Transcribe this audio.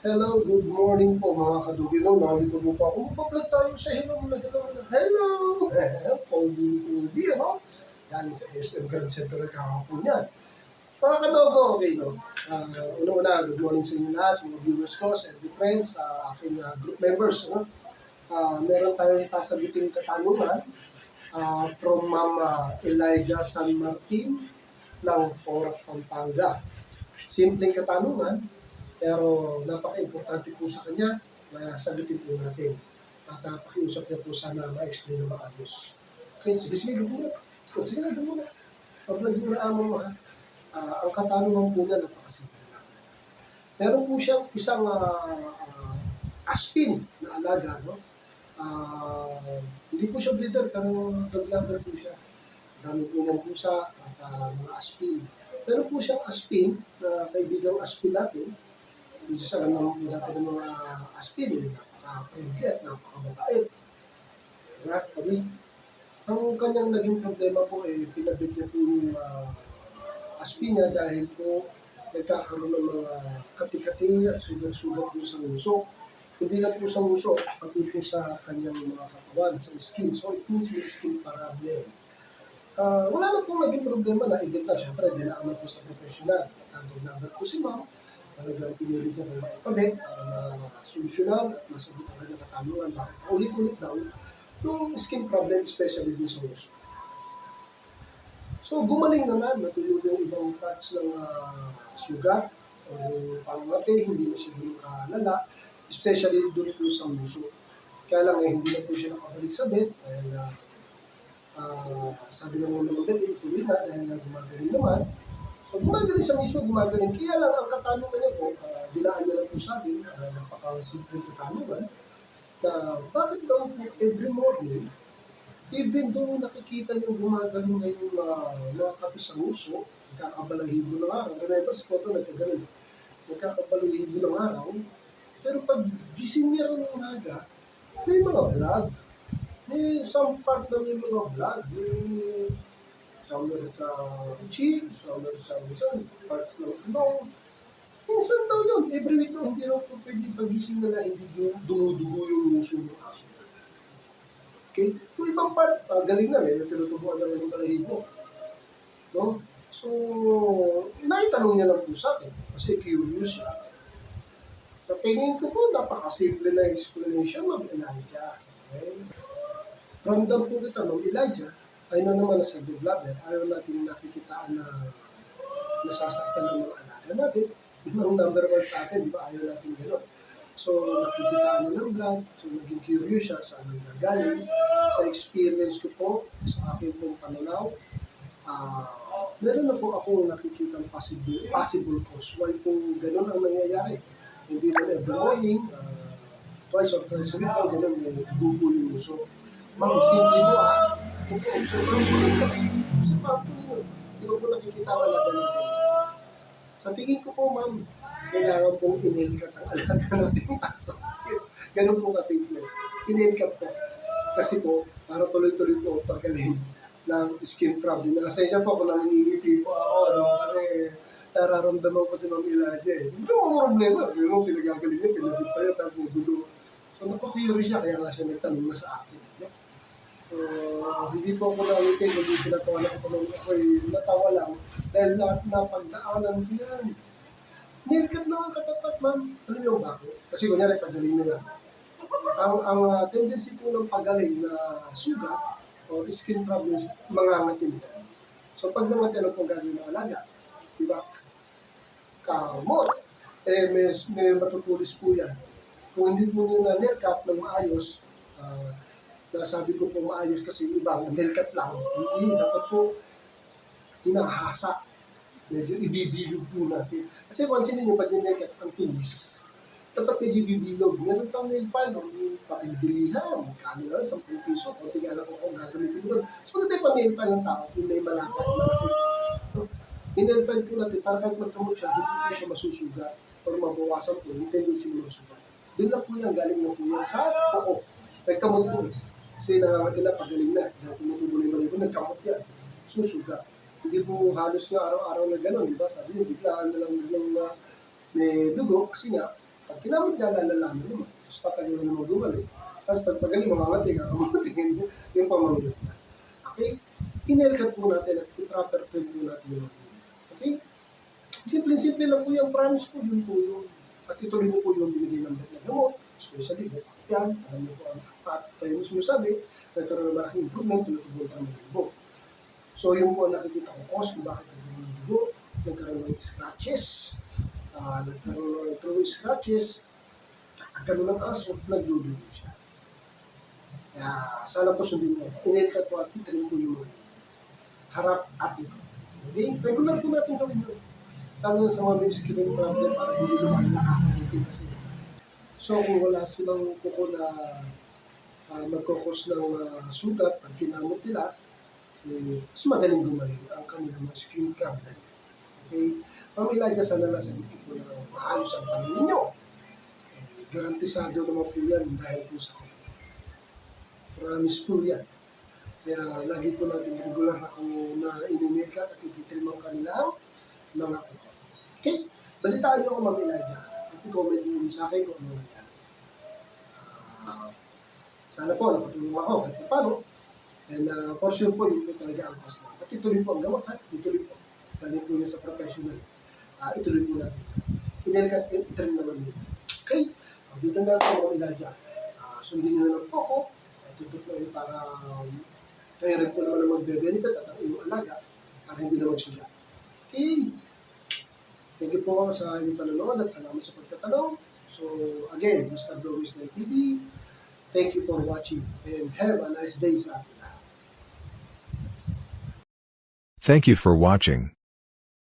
Hello, good morning po mga kadugino. Nandito po ako. Magpa-vlog tayo sa hello na hello. Pogi, ano? Galing sa SM Grand Central kahapon yan. Mga kadogo, okay, no? Una-una, good morning sa inyo lahat, sa mga viewers ko, sa every friends, sa aking group members. No? Meron tayong sasagutin katanungan from Ma'am Elijah San Martin ng Porac, Pampanga. Simpleng katanungan, pero napaka-importante po sa kanya na sagutin po natin. At pakiusap niya po sana ma-explain na maayos. Okay, sige, muna. Sige, muna. Pag-vlog mo na amo mo, ha? Ang katanungan po niya, napakasimple lang. Meron po siyang isang aspin na alaga, no? Hindi po siya breeder, pero dog-lover po siya. Dami po niyang pusa at mga aspin. Meron po siyang aspin na kaibigang aspin natin. Isa lang naman po natin ng mga aspin, napaka-friendly at napaka-mabait. Kami, ang kanyang naging problema po pinabit niya po yung aspin niya dahil po nagkakaroon ng mga kati-kati at sugat-sugat po sa nguso. Hindi lang po sa nguso, pati po sa kanyang mga katawan, sa skin. So it means may skin problem. Wala na pong naging problema na ibig na. Siyempre, dinaan na po sa professional. Tanggal number po si ma'am. Talagang pinilit niya kung maipabit para ma-solusyonan at masagot ang kanyang katanungan. Bakit ulit-ulit daw yung skin problem, especially dun sa nguso. So, gumaling naman, natuloy yung ibang parts ng sugat o yung pangangati, hindi na siya ganun kalala, especially dun po sa nguso. Kaya lang hindi na po siya nakabalik sa bed dahil sabi naman naman din, ituloy na dahil gumagaling naman. So, gumagaling sa mismo, gumagaling. Kaya lang, ang katanungan niya po, dinaan niya lang po sa akin, napaka-simple katanungan, na bakit daw po every morning, even though nakikita niyo gumagaling na yung mga kapi sa nguso, nagkakabalahibo ng araw. Remember, sa photo, nagkagaling. Nagkakabalahibo ng araw, pero pag gising niya rin ng umaga, may mga vlog. May some part na may mga vlog. May somewhere sa cheek, somewhere sa isang parts ng ano. Minsan daw yun, every week daw, hindi raw po pwede pagising na hindi dumudugo yung nguso ng aso. Okay? Yung ibang part, galing na, may tinutubuan na rin ng balahibo. No? So, naitanong niya lang po sa akin, kasi curious siya. Sa tingin ko po, napakasimple na explanation, Ma'am Elijah. Okay? Ramdam po kita, Ma'am Elijah, ay na naman sa developer, ayaw natin nakikitaan na nasasaktan ng mga alaga natin. Ang number one sa atin, di ba? Ayaw natin gano'n. So, nakikitaan na ng blood, so naging curious siya sa anong nagaling. Sa experience ko po, sa aking pong pananaw, meron na po akong nakikita possible cause. Why kung gano'n ang nangyayari? Hindi man every morning, twice or thrice a week, gano'n may gugulo yung nguso. Ma'am, simple mo observe po ninyo. Hindi ko po nakikita ang alaga natin. Sa tingin ko po, ma'am, kailangan pong in-help ang alaga natin aso. Yes, ganun po kasimple. In-help po. Kasi po, para tuloy-tuloy po paggaling ng skin problem. Nakasensya po kung nangingiiti po ako, no? Kasi nararamdaman ko si Ma'am Elijah eh. Siyempre mo problema. Yung pinagagaling niya, pinabit pa yun, tapos may dulo. So, naku-curious siya, kaya nga siya nagtanong na sa akin. No? So, hindi po ako nawitin, hindi pinatawa na ako nung ako'y natawa lang dahil napagdaanan ko yan. Nilkat lang ang katapat, ma'am. Alam niyo bakit? Kasi kunyari, pagaling na yan. Ang tendency po ng pagaling na sugat o skin problems, mangangatin yan. So, pag nangatin, ano pong gagawin ng alaga? Diba? Kamot. May matutulis po yan. Kung hindi po nyo na-nilkat ng maayos, nasabi ko po maayos kasi ibang nilkat lang. Hindi, dapat po hinahasa. Medyo ibibilog po natin. Kasi once ninyo pag nilkat ang tulis, dapat medyo ibibilog. Meron pang nail file, yung pakildilihan, kano lang, 10 piso, o tingala ko kung gagamitin mo doon. So, maganda yung nail file ng tao, yung may malapad. Nail file po natin, para kahit magkamot siya, hindi po siya masusugat o mabawasan po, yung tendency mo sugat. Doon lang po yan, galing na po yan sa oo. Nagkamot po eh. Kasi nangangatila, pagaling na. Dahil tumutubo na yung balahibo, nagkamot yan. Susugat. Hindi po halos na araw-araw na gano'n, di ba? Sabi niyo, biglaan na lang may dugo kasi nga, Pag kinamot niya, lalalaman naman. Tapos tatagal na naman gumaling. Tapos pag pagaling, mamamati ka, kamatingin yung pamangit na. Okay? Inelkat po natin at i-proper treat po natin yung mga. Okay? Simple-simple lang po yung promise po, yun po yung. At ituloy mo po yung binigay ng gamot. Especially, yan, alam niyo po ang at tayo mismo sabi, nagkaroon ng malaking improvement, tulutubol tayo ng dugo. So, yung po nakikita ko cause kung bakit nagkaroon ng dugo, nagkaroon ng scratches, nagkaroon ng through scratches, ganun ang aso, nagdudugo siya. Kaya, sana po sundin mo. Inilkat po at itanin po yung harap at ito. Okay? Regular po natin gawin yun. Lalo sa mga skin problem para hindi lumalala ang kasi. So, kung wala silang kuko na magkukos ng sugat pag kinamot nila, mas magaling gumaling ang kanilang mga skin problem. Okay? Mamila dyan sana nasa hindi po na maayos ang panin ninyo. Garantisado naman po yan dahil po sa akin. Promise po yan. Kaya lagi po natin regular na inimika at ititrim ang kanilang mga kuko. Okay? Balitaan nyo ako mamila dyan. At i-comment nyo sa akin kung ano nangyari. Sana po, nakatulong ako kahit na paano. And for sure po, yun po talaga ang cost na. At ituloy po ang gamot, ha? Ituloy po. Galing po yun sa professional. Ituloy po natin. Inelkat, itrim naman yun. Okay? Dito na po mga iladya. Sundin nyo na lang po ako. Tutok na yun para kaya rin po naman na magbe-benefit at ang inyong alaga para hindi na magsulat. Okay? Thank you po sa inyong panonood at salamat sa pagtatanong. So, again, Mr. Blowis ng TV. Thank you for watching and have a nice day sa atin. Thank you for watching.